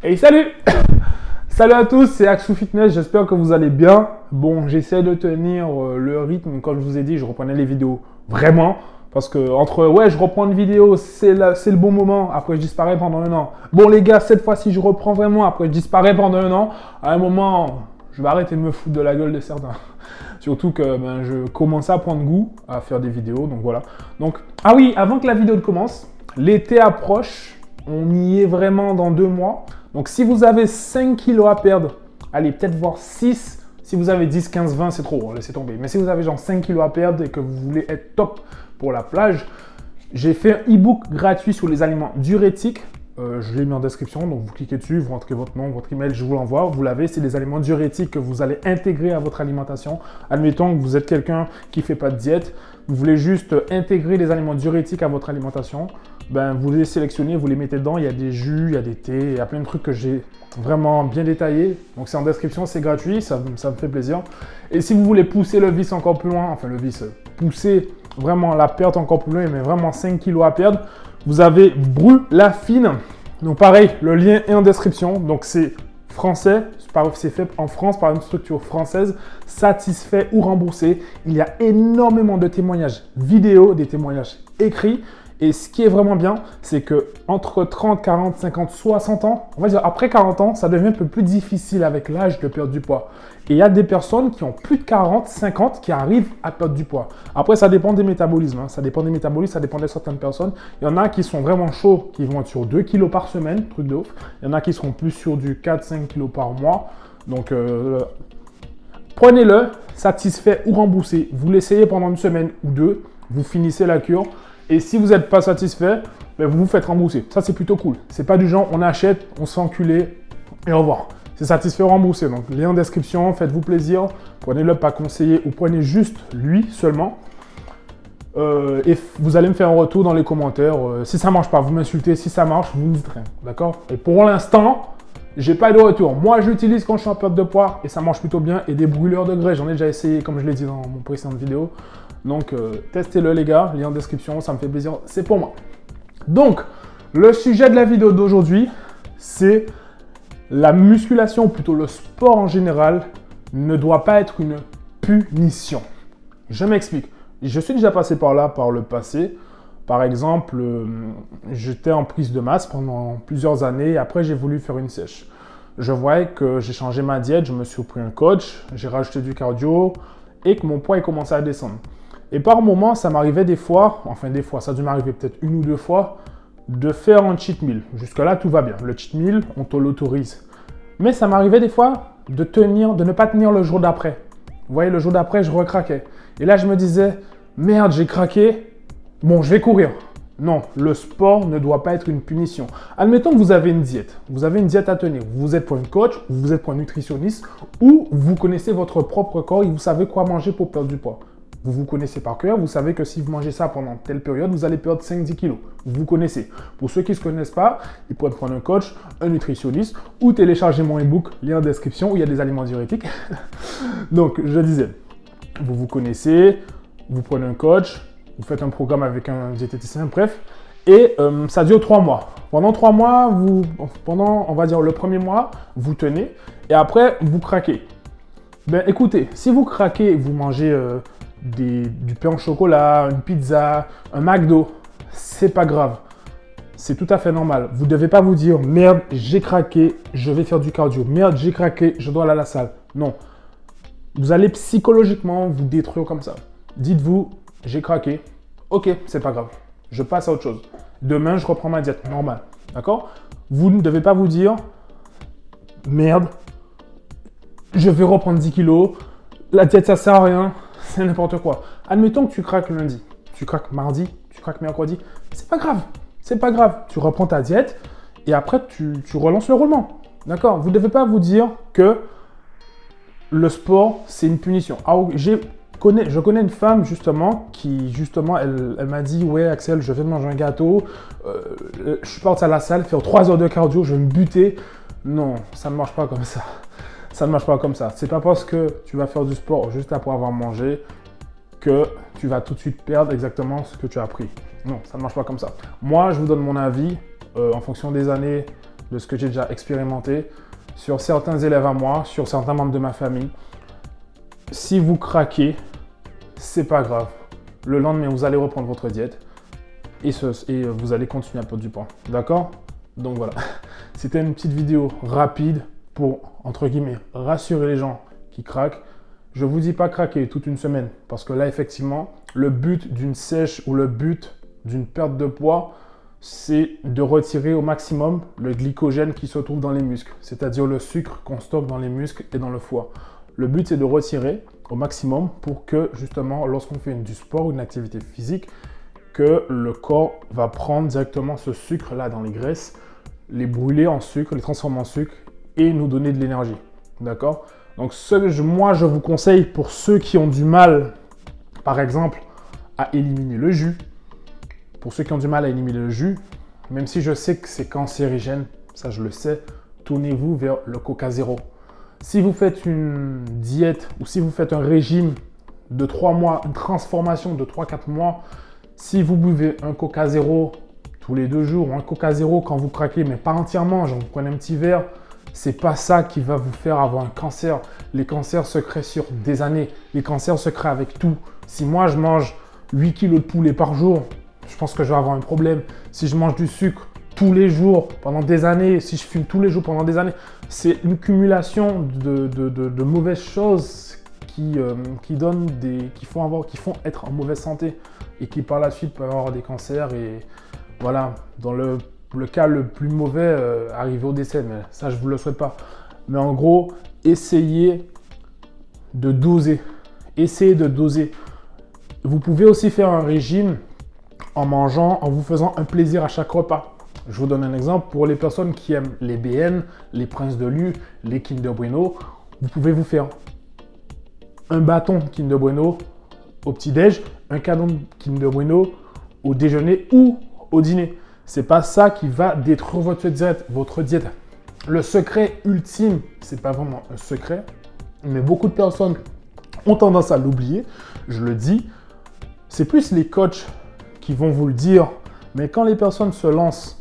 Hey, salut! Salut à tous, c'est Axou Fitness, j'espère que vous allez bien. Bon, j'essaie de tenir le rythme, comme je vous ai dit, je reprenais les vidéos vraiment. Parce que entre, ouais, je reprends une vidéo, c'est le bon moment, après je disparais pendant un an. Bon les gars, cette fois-ci je reprends vraiment, après je disparais pendant un an. À un moment, je vais arrêter de me foutre de la gueule de certains. Surtout que je commençais à prendre goût à faire des vidéos, donc voilà. Donc, ah oui, avant que la vidéo commence, l'été approche, on y est vraiment dans 2 mois. Donc si vous avez 5 kilos à perdre, allez peut-être voir 6. Si vous avez 10, 15, 20, c'est trop, laissez tomber. Mais si vous avez genre 5 kilos à perdre et que vous voulez être top pour la plage, j'ai fait un e-book gratuit sur les aliments diurétiques. Je l'ai mis en description, donc vous cliquez dessus, vous rentrez votre nom, votre email, je vous l'envoie. Vous l'avez, c'est des aliments diurétiques que vous allez intégrer à votre alimentation. Admettons que vous êtes quelqu'un qui ne fait pas de diète, vous voulez juste intégrer les aliments diurétiques à votre alimentation. Vous les sélectionnez, vous les mettez dedans. Il y a des jus, il y a des thés, il y a plein de trucs que j'ai vraiment bien détaillés. Donc c'est en description, c'est gratuit, ça me fait plaisir. Et si vous voulez pousser le vice encore plus loin, enfin le vice, pousser vraiment la perte encore plus loin, mais vraiment 5 kilos à perdre, vous avez Brulafine. Donc pareil, le lien est en description. Donc c'est français, c'est fait en France par une structure française, satisfait ou remboursé. Il y a énormément de témoignages vidéo, des témoignages écrits. Et ce qui est vraiment bien, c'est que entre 30, 40, 50, 60 ans, on va dire après 40 ans, ça devient un peu plus difficile avec l'âge de perdre du poids. Et il y a des personnes qui ont plus de 40, 50 qui arrivent à perdre du poids. Après, ça dépend des métabolismes. Ça dépend des métabolismes, ça dépend de certaines personnes. Il y en a qui sont vraiment chauds, qui vont être sur 2 kilos par semaine, truc de ouf. Il y en a qui seront plus sur du 4-5 kilos par mois. Donc, prenez-le, satisfait ou remboursé. Vous l'essayez pendant une semaine ou 2, vous finissez la cure. Et si vous n'êtes pas satisfait, vous vous faites rembourser. Ça, c'est plutôt cool. C'est pas du genre, on achète, on se fait enculer et au revoir. C'est satisfait ou remboursé. Donc, lien en description, faites-vous plaisir. Prenez-le pas conseillé ou prenez juste lui seulement. Et vous allez me faire un retour dans les commentaires. Si ça marche pas, vous m'insultez. Si ça marche, vous me dites rien. D'accord? Et pour l'instant, j'ai pas de retour. Moi, j'utilise quand je suis en perte de poids et ça marche plutôt bien. Et des brûleurs de graisse, j'en ai déjà essayé, comme je l'ai dit dans mon précédente vidéo. Donc, testez-le les gars, lien en description, ça me fait plaisir, c'est pour moi. Donc, le sujet de la vidéo d'aujourd'hui, c'est la musculation, ou plutôt le sport en général, ne doit pas être une punition. Je m'explique. Je suis déjà passé par là par le passé. Par exemple, j'étais en prise de masse pendant plusieurs années et après j'ai voulu faire une sèche. Je voyais que j'ai changé ma diète, je me suis pris un coach, j'ai rajouté du cardio et que mon poids est commencé à descendre. Et par moments, ça m'arrivait des fois, ça a dû m'arriver peut-être 1 ou 2 fois, de faire un cheat meal. Jusque-là, tout va bien. Le cheat meal, on te l'autorise. Mais ça m'arrivait des fois de ne pas tenir le jour d'après. Vous voyez, le jour d'après, je recraquais. Et là, je me disais, merde, j'ai craqué, bon, je vais courir. Non, le sport ne doit pas être une punition. Admettons que vous avez une diète. Vous avez une diète à tenir. Vous êtes pour une coach, vous êtes pour un nutritionniste, ou vous connaissez votre propre corps et vous savez quoi manger pour perdre du poids. Vous vous connaissez par cœur, vous savez que si vous mangez ça pendant telle période, vous allez perdre 5-10 kilos. Vous connaissez. Pour ceux qui ne se connaissent pas, ils peuvent prendre un coach, un nutritionniste ou télécharger mon e-book, lien en description, où il y a des aliments diurétiques. Donc, je disais, vous vous connaissez, vous prenez un coach, vous faites un programme avec un diététicien, bref, et ça dure 3 mois. Pendant 3 mois, on va dire le premier mois, vous tenez, et après, vous craquez. Écoutez, si vous craquez et que vous mangez du pain au chocolat, une pizza, un McDo, c'est pas grave. C'est tout à fait normal. Vous ne devez pas vous dire « Merde, j'ai craqué, je vais faire du cardio. Merde, j'ai craqué, je dois aller à la salle. » Non. Vous allez psychologiquement vous détruire comme ça. Dites-vous « J'ai craqué. Ok, c'est pas grave. Je passe à autre chose. Demain, je reprends ma diète. Normal. » D'accord? Vous ne devez pas vous dire « Merde, je vais reprendre 10 kilos. La diète, ça sert à rien. » C'est n'importe quoi. Admettons que tu craques lundi, tu craques mardi, tu craques mercredi. C'est pas grave. C'est pas grave. Tu reprends ta diète et après, tu relances le roulement. D'accord? Vous ne devez pas vous dire que le sport, c'est une punition. Alors, je connais une femme, justement, elle m'a dit « Ouais, Axel, je viens de manger un gâteau. Je suis parti à la salle, faire 3 heures de cardio, je vais me buter. » Non, ça ne marche pas comme ça. Ça ne marche pas comme ça. C'est pas parce que tu vas faire du sport juste après avoir mangé que tu vas tout de suite perdre exactement ce que tu as pris. Non, ça ne marche pas comme ça. Moi, je vous donne mon avis en fonction des années de ce que j'ai déjà expérimenté sur certains élèves à moi, sur certains membres de ma famille. Si vous craquez, c'est pas grave. Le lendemain, vous allez reprendre votre diète et vous allez continuer à perdre du poids. D'accord? Donc voilà, c'était une petite vidéo rapide pour, entre guillemets, rassurer les gens qui craquent. Je ne vous dis pas craquer toute une semaine parce que là, effectivement, le but d'une sèche ou le but d'une perte de poids, c'est de retirer au maximum le glycogène qui se trouve dans les muscles, c'est-à-dire le sucre qu'on stocke dans les muscles et dans le foie. Le but, c'est de retirer au maximum pour que, justement, lorsqu'on fait du sport ou une activité physique, que le corps va prendre directement ce sucre-là dans les graisses, les brûler en sucre, les transformer en sucre et nous donner de l'énergie. D'accord? Donc, moi, je vous conseille pour ceux qui ont du mal, par exemple, à éliminer le jus. Pour ceux qui ont du mal à éliminer le jus, même si je sais que c'est cancérigène, ça je le sais, tournez-vous vers le Coca Zéro. Si vous faites une diète ou si vous faites un régime de 3 mois, une transformation de 3-4 mois, si vous buvez un Coca Zéro tous les 2 jours ou un Coca Zéro quand vous craquez, mais pas entièrement, genre vous prenez un petit verre, c'est pas ça qui va vous faire avoir un cancer. Les cancers se créent sur des années. Les cancers se créent avec tout. Si moi je mange 8 kilos de poulet par jour, je pense que je vais avoir un problème. Si je mange du sucre tous les jours pendant des années, si je fume tous les jours pendant des années, c'est une cumulation de mauvaises choses qui font être en mauvaise santé et qui par la suite peuvent avoir des cancers et voilà, dans le cas le plus mauvais, arriver au décès, mais ça je ne vous le souhaite pas. Mais en gros, essayez de doser. Essayez de doser. Vous pouvez aussi faire un régime en mangeant, en vous faisant un plaisir à chaque repas. Je vous donne un exemple. Pour les personnes qui aiment les BN, les Princes de Lu, les Kinder Bueno, vous pouvez vous faire un bâton Kinder Bueno au petit-déj, un canon Kinder Bueno au déjeuner ou au dîner. C'est pas ça qui va détruire votre diète. Le secret ultime, c'est pas vraiment un secret, mais beaucoup de personnes ont tendance à l'oublier. Je le dis, c'est plus les coachs qui vont vous le dire, mais quand les personnes se lancent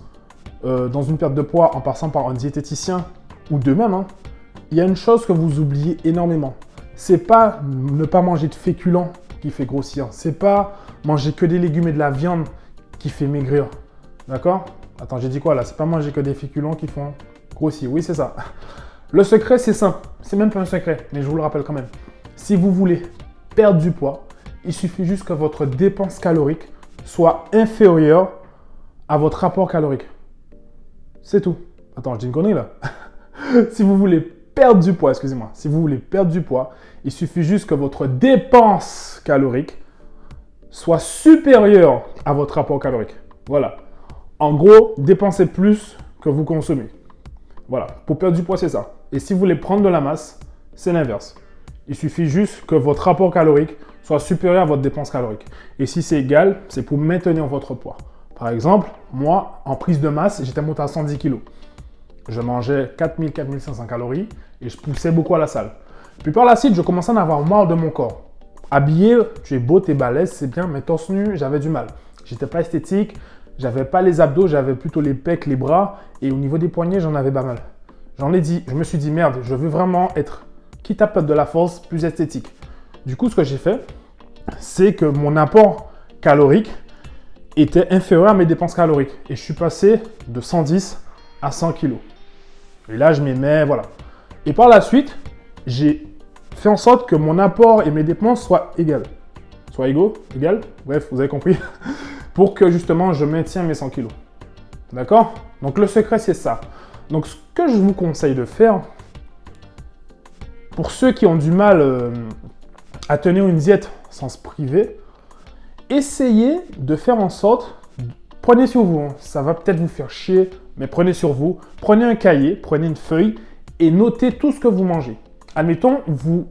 dans une perte de poids en passant par un diététicien ou d'eux-mêmes, il y a une chose que vous oubliez énormément. C'est pas ne pas manger de féculents qui fait grossir. C'est pas manger que des légumes et de la viande qui fait maigrir. D'accord? Attends, j'ai dit quoi là? C'est pas manger que des féculents qui font grossir. Oui, c'est ça. Le secret, c'est simple. C'est même pas un secret, mais je vous le rappelle quand même. Si vous voulez perdre du poids, il suffit juste que votre dépense calorique soit inférieure à votre rapport calorique. C'est tout. Attends, je dis une connerie là. Si vous voulez perdre du poids, excusez-moi, si vous voulez perdre du poids, il suffit juste que votre dépense calorique soit supérieure à votre rapport calorique. Voilà. En gros, dépensez plus que vous consommez. Voilà. Pour perdre du poids, c'est ça. Et si vous voulez prendre de la masse, c'est l'inverse. Il suffit juste que votre rapport calorique soit supérieur à votre dépense calorique. Et si c'est égal, c'est pour maintenir votre poids. Par exemple, moi, en prise de masse, j'étais monté à 110 kg. Je mangeais 4000-4500 calories et je poussais beaucoup à la salle. Puis par la suite, je commençais à en avoir marre de mon corps. Habillé, tu es beau, tu es balèze, c'est bien, mais torse nu, j'avais du mal. J'étais pas esthétique, j'avais pas les abdos, j'avais plutôt les pecs, les bras et au niveau des poignets, j'en avais pas mal. Je me suis dit merde, je veux vraiment être, quitte à perdre de la force, plus esthétique. Du coup, ce que j'ai fait, c'est que mon apport calorique était inférieur à mes dépenses caloriques. Et je suis passé de 110 à 100 kg. Et là, je m'aimais, voilà. Et par la suite, j'ai fait en sorte que mon apport et mes dépenses soient égales. Soient égaux, égales, bref, vous avez compris. Pour que justement, je maintienne mes 100 kg. D'accord? Donc, le secret, c'est ça. Donc, ce que je vous conseille de faire, pour ceux qui ont du mal à tenir une diète sans se priver, essayez de faire en sorte, prenez sur vous, ça va peut-être vous faire chier, mais prenez sur vous, prenez un cahier, prenez une feuille et notez tout ce que vous mangez. Admettons, vous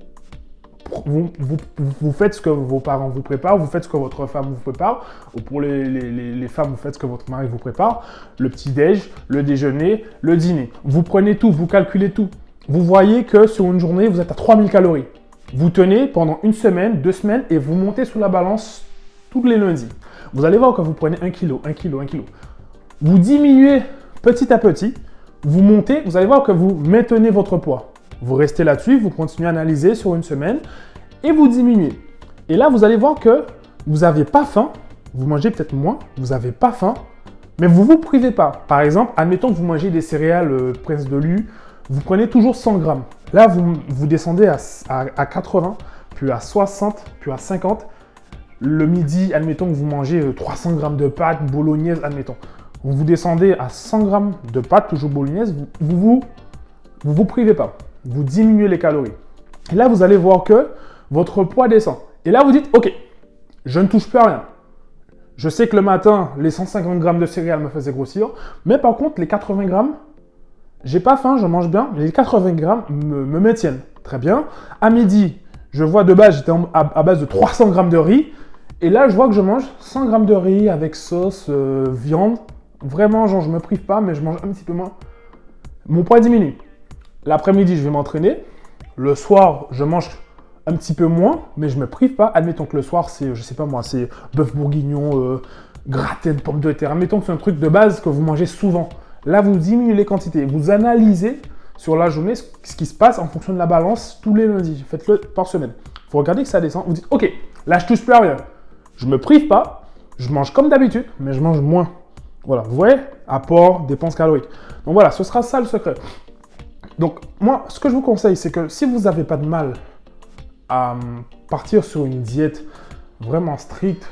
faites ce que vos parents vous préparent, vous faites ce que votre femme vous prépare, ou pour les femmes, vous faites ce que votre mari vous prépare, le petit-déj, le déjeuner, le dîner. Vous prenez tout, vous calculez tout. Vous voyez que sur une journée, vous êtes à 3000 calories. Vous tenez pendant 1 semaine, 2 semaines et vous montez sous la balance tous les lundis. Vous allez voir que vous prenez 1 kg, 1 kg, 1 kg. Vous diminuez petit à petit. vous montez, vous allez voir que vous maintenez votre poids. Vous restez là-dessus, vous continuez à analyser sur une semaine et vous diminuez. Et là, vous allez voir que vous n'avez pas faim, vous mangez peut-être moins, vous n'avez pas faim, mais vous ne vous privez pas. Par exemple, admettons que vous mangez des céréales Prince de Lu, vous prenez toujours 100 grammes. Là, vous descendez à 80, puis à 60, puis à 50. Le midi, admettons que vous mangez 300 grammes de pâtes bolognaise, admettons. Vous descendez à 100 grammes de pâtes, toujours bolognaise, vous privez pas. Vous diminuez les calories. Et là, vous allez voir que votre poids descend. Et là, vous dites, OK, je ne touche plus à rien. Je sais que le matin, les 150 grammes de céréales me faisaient grossir, mais par contre, les 80 grammes, j'ai pas faim, je mange bien, les 80 grammes me maintiennent. Très bien. À midi, je vois de base, j'étais à base de 300 grammes de riz. Et là, je vois que je mange 100 grammes de riz avec sauce, viande. Vraiment, genre, je me prive pas, mais je mange un petit peu moins. Mon poids diminue. L'après-midi, je vais m'entraîner. Le soir, je mange un petit peu moins, mais je me prive pas. Admettons que le soir, c'est, je sais pas moi, c'est bœuf bourguignon, gratin de pommes de terre. Admettons que c'est un truc de base que vous mangez souvent. Là, vous diminuez les quantités. Vous analysez sur la journée ce qui se passe en fonction de la balance tous les lundis. Faites-le par semaine. Vous regardez que ça descend. Vous dites, OK, là, je touche plus à rien. Je me prive pas. Je mange comme d'habitude, mais je mange moins. Voilà, vous voyez, apport, dépenses caloriques. Donc voilà, ce sera ça le secret. Donc moi, ce que je vous conseille, c'est que si vous n'avez pas de mal à partir sur une diète vraiment stricte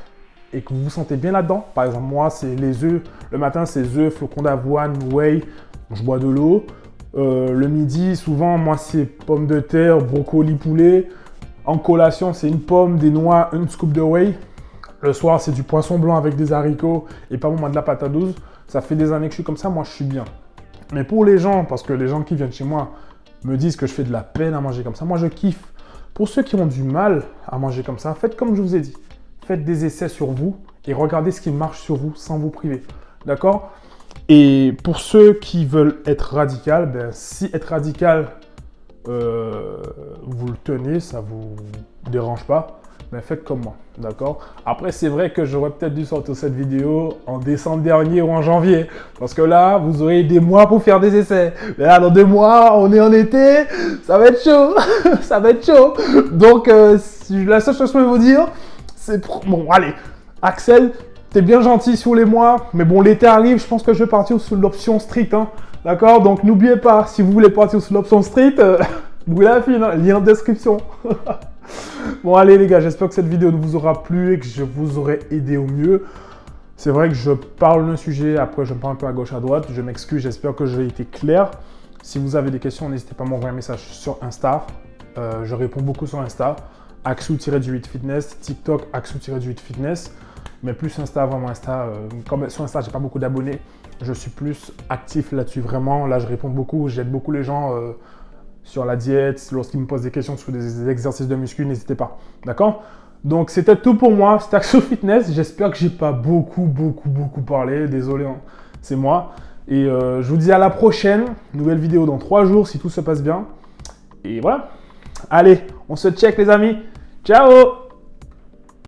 et que vous vous sentez bien là-dedans, par exemple moi, c'est les œufs. Le matin, c'est œufs, flocons d'avoine, whey, je bois de l'eau. Le midi, souvent, moi, c'est pommes de terre, brocoli, poulet. En collation, c'est une pomme, des noix, une scoop de whey. Le soir, c'est du poisson blanc avec des haricots et pas moins de la patate douce. Ça fait des années que je suis comme ça, moi je suis bien. Mais pour les gens, parce que les gens qui viennent chez moi me disent que je fais de la peine à manger comme ça, moi je kiffe. Pour ceux qui ont du mal à manger comme ça, faites comme je vous ai dit. Faites des essais sur vous et regardez ce qui marche sur vous sans vous priver. D'accord? Et pour ceux qui veulent être radical, ben, si être radical, vous le tenez, ça ne vous dérange pas, mais faites comme moi, d'accord? Après, c'est vrai que j'aurais peut-être dû sortir cette vidéo en décembre dernier ou en janvier, parce que là, vous aurez des mois pour faire des essais. Mais là, dans 2 mois, on est en été, ça va être chaud, ça va être chaud. Donc, la seule chose que je peux vous dire, c'est... Bon, allez, Axel, t'es bien gentil sur les mois, mais bon, l'été arrive, je pense que je vais partir sous l'option stricte, hein, d'accord? Donc, n'oubliez pas, si vous voulez partir sous l'option stricte, vous la file, hein, lien en description. Bon allez les gars, j'espère que cette vidéo vous aura plu et que je vous aurai aidé au mieux. C'est vrai que je parle d'un sujet, après je parle un peu à gauche à droite, je m'excuse, j'espère que j'ai été clair. Si vous avez des questions, n'hésitez pas à m'envoyer un message sur Insta, je réponds beaucoup sur Insta, Axou-du-8fitness, TikTok Axou-du-8fitness, mais plus Insta, vraiment Insta, comme sur Insta j'ai pas beaucoup d'abonnés, je suis plus actif là-dessus vraiment, là je réponds beaucoup, j'aide beaucoup les gens sur la diète, lorsqu'ils me posent des questions sur des exercices de muscu, n'hésitez pas. D'accord? Donc, c'était tout pour moi. C'était Axou Fitness. J'espère que j'ai pas beaucoup parlé. Désolé, hein. C'est moi. Et je vous dis à la prochaine. Nouvelle vidéo dans 3 jours si tout se passe bien. Et voilà. Allez, on se check les amis. Ciao!